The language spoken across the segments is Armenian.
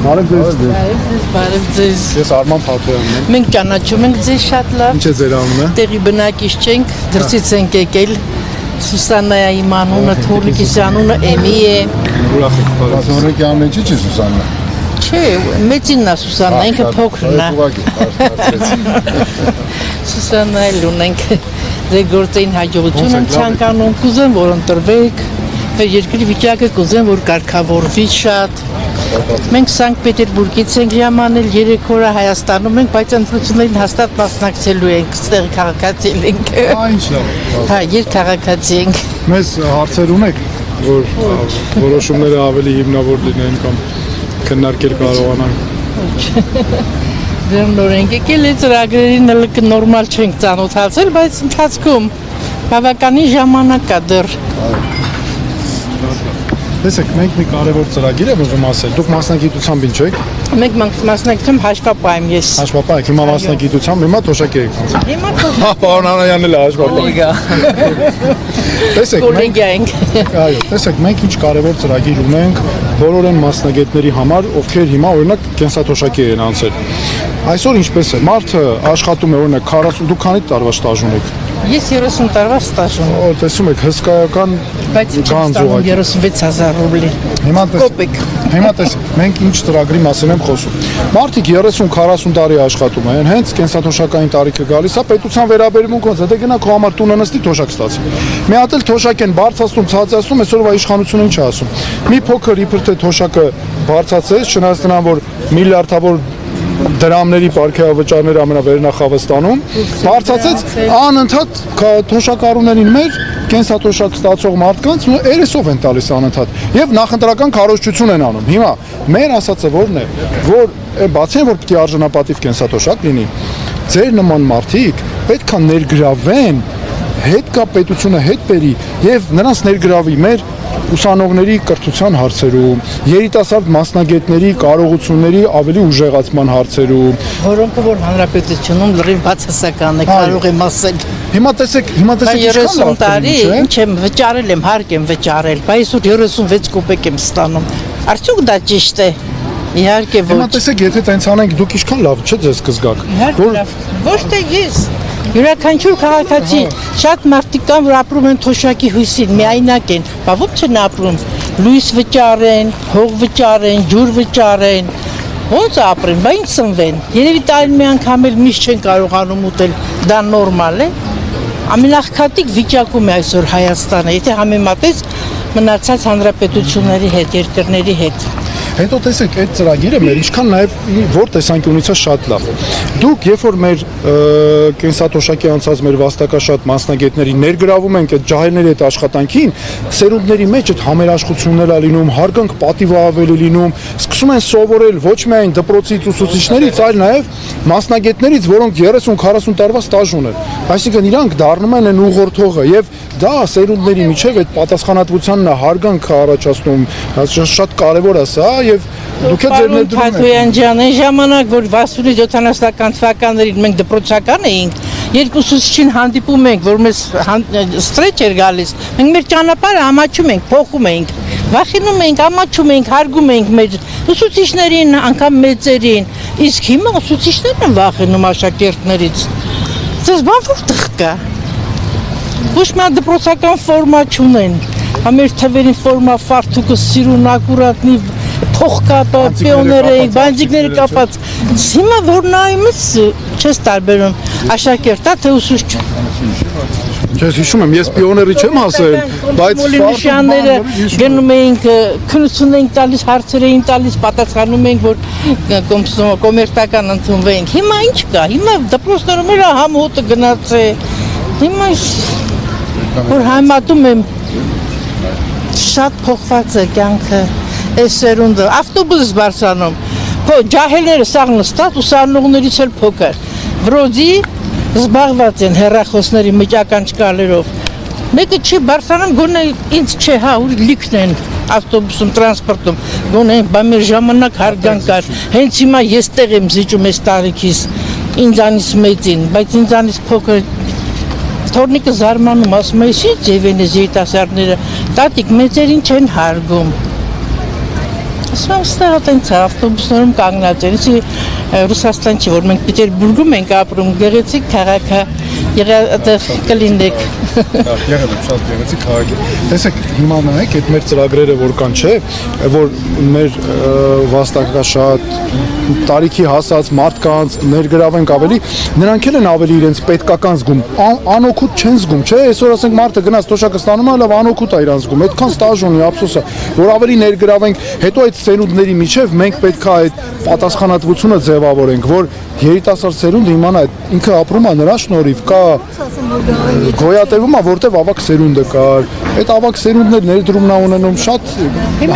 Բարև ձեզ։ Բարև ձեզ։ Ես Արման Փաթոյանն եմ։ Մենք ճանաչում ենք ձեզ շատ լավ։ Ինչ է ձեր անունը։ Տեղի բնակիչ չենք, դրսից ենք եկել։ Սուսաննայի իմ անունը, Թորիկի անունը Էմի է։ Ուրախ եք բարև։ Թորիկի անունը չի Սուսաննա։ Չէ, մեծինն է Սուսաննա, ինքը փոքրն է։ Սուսաննայել ունենք ձեր գործային հաջողություն եմ ցանկանում, կուզեմ, որ ընտրվեք, երկրի վիճակը կուզեմ, որ կարգավորվի շատ։ Մենք Սանկտ Պետերբուրգից ենք ժամանել 3 օրը Հայաստանում ենք, բայց ընտրություններին հաստատ մասնակցելու ենք, ստեղ քաղաքացի ենք։ Ինչ լավ։ Հա, երկքաղաքացի ենք։ Մեզ հարցեր ունեք, որ որոշումները ավելի հիմնավոր լինեն կամ քննարկել կարողանանք։ Դեռ նոր ենք եկել, այդ ծրագրերին նորմալ չենք ծանոթացել, բայց ընթացքում բավականին ժամանակ կա դեռ։ Տեսեք, մենք մի կարևոր ծրագիր եմ ուզում ասել։ Դուք մասնագիտությամբ ինչ եք։ Մենք մասնակցում հաշվապահ եմ ես։ Հաշվապահ եք, հիմա մասնագիտությամբ, հիմա թոշակի եք անցել։ Հիմա Հա, պարոն Անանյանն էլ է հաշվապահ։ Տեսեք, կոլեգա ենք։ Այո, տեսեք, մենք ինչ կարևոր ծրագիր ունենք բոլոր այն մասնագետների համար, ովքեր հիմա օրինակ կենսաթոշակի են անցել։ Այսօր ինչպես է, մարդը աշխատում է օրինակ 40, դուք քանի տարվա ստաժ ունեք։ Ես 30 տարվա ստաժ ունեմ։ Տեսում եք, հսկայական Բայց ինչ եմ ստանում 36000 ռուբլի։ Հիմա տեսեք, մենք ինչ ծրագրի մասին եմ խոսում։ Մարդիկ 30-40 տարի աշխատում են, հենց կենսաթոշակային տարիքը գալիս է, պետության վերաբերմունքով դե գնա քո համար տունը նստի թոշակ ստացի։ Մի հատ էլ թոշակ են բարձրացնում, ցածրացնում, այսօրվա իշխանությունը ինչ է ասում։ Մի փոքր իբր թե թոշակը բարձրացեց, չնայած նրան, որ միլիարդավոր դրամների պարգևավճարները ամենավերնախավստանում, բարձրացեց անընդհատ թոշակառուներին մեր կենսաթոշակ ստացող մարդկանց երեսով են տալիս անընդհատ եւ նախընտրական քարոզչություն են անում։ Հիմա մեր ասածը որն է, որ բացի որ պիտի արժանապատիվ կենսաթոշակ լինի, ձեր նման մարդիկ պետքա ներգրավեն, հետ կա պետությունը հետ բերի եւ նրանց ներգրավի մեր ուսանողների կրթության հարցերում, երիտասարդ մասնագետների կարողությունների ավելի ուժեղացման հարցերում, որոնք որ հանրապետությունում լրիվ բացասական է, կարող եմ ասել։ Հիմա տեսեք 30 տարի ինչ եմ վճարել եմ, հարկ եմ վճարել, բայց 36 կոպեկ եմ ստանում։ Արդյոք դա ճիշտ է։ Իհարկե ոչ։ Հիմա տեսեք, եթե տենց անենք, դուք ինչքան լավ չէ ձեզ կզգաք։ Ոչ թե ես։ Յուրաքանչյուր քաղաքացի շատ մարդիկ կան, որ ապրում են թոշակի հույսին, միայնակ են, բա ո՞նց չեն ապրում։ Լույս վճարեն, հող վճարեն, ջուր վճարեն։ Ո՞նց ապրեն, բա ինչ սնվեն։ Երևի տարին մի անգամ էլ միշտ չեն կարողանում ուտել, դա նորմալ է։ Ամենախքատիկ վիճակում է այսօր Հայաստանը, եթե համեմատես մնացած հանրապետությունների հետ, երկրների հետ։ Հետո տեսեք, այդ ծրագիրը մեր ինչքան նաև որ տեսանկյունից է շատ լավ։ Դուք երբ որ մեր կենսաթոշակի անցած մեր վաստակաշատ մասնագետների ներգրավում ենք այդ ջահելների այդ աշխատանքին, սերունդների մեջ այդ համերաշխություններ է լինում, հարգանք պատիվը ավելի լինում, սկսում են սովորել ոչ միայն դպրոցից ուսուցիչներից, այլ նաև մասնագետներից, որոնք 30-40 տարվա ստաժ ունեն։ Այսինքն իրանք դառնում են այն ուղղորդողը եւ դա սերունդների միջև այդ պատասխանատվությանն է հարգանք առաջացնում, շատ կարևոր է սա եւ դուք եք ձեր ներդրումը։ Փաթոյան ջան, այն ժամանակ որ 60-70-ական թվականներին մենք դպրոցական էինք, երկու ուսուցիչին հանդիպում ենք, որ մեզ ստրեչ էր գալիս, մենք մեր ճանապարհը ամաչում ենք, փոխում ենք, վախենում ենք, ամաչում ենք, հարգում ենք մեր ուսուցիչներին, անգամ մեծերին, իսկ հիմա ուսուցիչներն են վախենում աշակերտներից։ Ձեզ բան որտեղ կա։ Ոչ մի դպրոցական ֆորմա չունեն։ Մեր թվերին ֆորմա ֆարտուկը սիրուն ակուրատնի փոխկապը, պիոները, բանջիկները կապած։ Հիմա որ նայում ես չես տարբերում աշակերտա թե ուսուցիչ։ Ես հիշում եմ, ես պիոների չեմ ասել, բայց նշանները գնում էինք, քննություն էինք տալիս, հարցեր էինք տալիս, պատասխանում էինք, որ կոմերտական ընդունվեինք։ Հիմա ինչ կա։ Հիմա դպրոցներում էլ համոթը գնաց է։ Հիմա որ համատում եմ շատ փոխված է կյանքը, այս սերունդը, ավտոբուս բարձրանում, ջահելները սաղ նստած, ուսանողներից էլ փոքր, վրոդի զբաղված են հեռախոսների մեջ ականջկալերով, մեկը չի բարձրանում, գոնե ինձ չէ, հա, ուր լիքն են ավտոբուսում, տրանսպորտում, գոնե մեր ժամանակ հարգանք կար, հենց հիմա ես տեղ եմ զիջում այս տարիքիս, ինձանից մեծին, բայց ինձանից փոքր Թորնիկը զարմանում, ասում է, ինչ ձև են երիտասարդները, տատիկ մեծերին չեն հարգում։ Ասում եմ, ստեղ այտենց ավտոբուսներում կանգնած էր, իսկ Ռուսաստան չի, որ մենք Պետերբուրգում ենք ապրում, գեղեցիկ քաղաք է, այդտեղ կլինեք։ Եղել եմ շատ գեղեցիկ քաղաք է։ Տեսեք, հիմա նայեք, այդ մեր ծրագրերը որ կան, չէ, որ մեր վաստակաշատ տարիքի հասած մարդկանց ներգրավենք ավելի, նրանք էլ են ավելի իրենց պետքական զգում, անօգուտ չեն զգում, չէ, այսօր ասենք մարդը գնաց թոշակը ստանում է, լավ անօգուտ է իրան զգում, այդքան ստաժ ունի, ափսոս է, որ ավելի ներգրավենք, հետո այդ սերունդների միջև մենք պետք է այդ պատասխանատվությունը ձևավորենք, որ երիտասարդ սերունդը իմանա ինքը ապրում է նրա շնորհիվ, կա գոյատևում է, որտեվ ավակ սերունդը կար, այդ ավակ սերունդներ ներդրումն է ունենում, շատ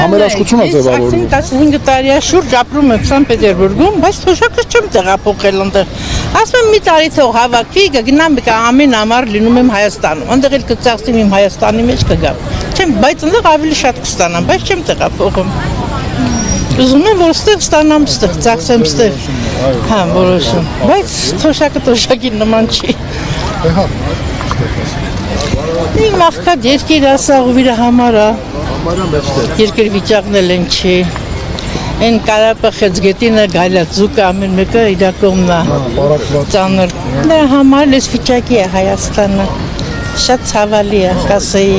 համերաշխություն է ձևավորվում։ 15 տարի է շուրջ ապրում եմ Սանտ Պետերբուրգում, բայց թոշակը չեմ տեղափոխել այնտեղ։ Ասում եմ մի տարի թող հավաքվի, կգնամ ամեն ամառ լինում եմ Հայաստանում, այնտեղ էլ կծախսեմ իմ Հայաստանի մեջ կգամ։ Չեմ, բայց այնտեղ ավելի շատ կստանամ, բայց չեմ տեղափոխում։ Ուզում եմ որ ստեղ ստանամ, ստեղ ծախսեմ, ստեղ հա որոշում, բայց թոշակը թոշակի նման չի։ Հա։ Իմ աղքատ երկիր ասաղ ու վիրա համար է, երկր վիճակն էլ են չի, են կարապախեց գետինը գայլացուկը ամեն մեկը իրակոմն է, ծանր, դա համար ես վիճակի է Հայաստանը, շատ ցավալի է, կասեի։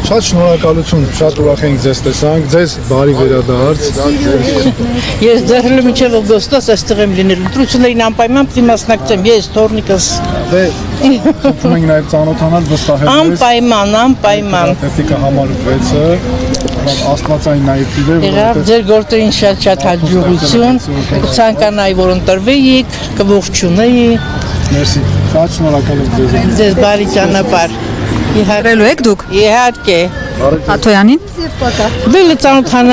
Շատ շնորհակալություն, շատ ուրախ ենք ձեզ տեսանք, ձեզ բարի վերադարձ։ Ես դեռ մինչև օգոստոս այստեղ եմ լինել, ընտրություններին անպայման պիտի մասնակցեմ, ես թորնիկս։ Դե խփում ենք նաև ծանոթանալ վստահել ձեզ։ Անպայման։ Տեխնիկա համար 6-ը, աստվածային նաև դիվեր, Եղավ ձեր գործերին շատ հաջողություն, կցանկանայի որ ընտրվեիք, կողջունեի։ Մերսի, շատ շնորհակալ եմ ձեզ։ Ձեզ բարի ճանապարհ։ Եղել եք դուք Իհարկե։ Աթոյանին Դու ծանոթանա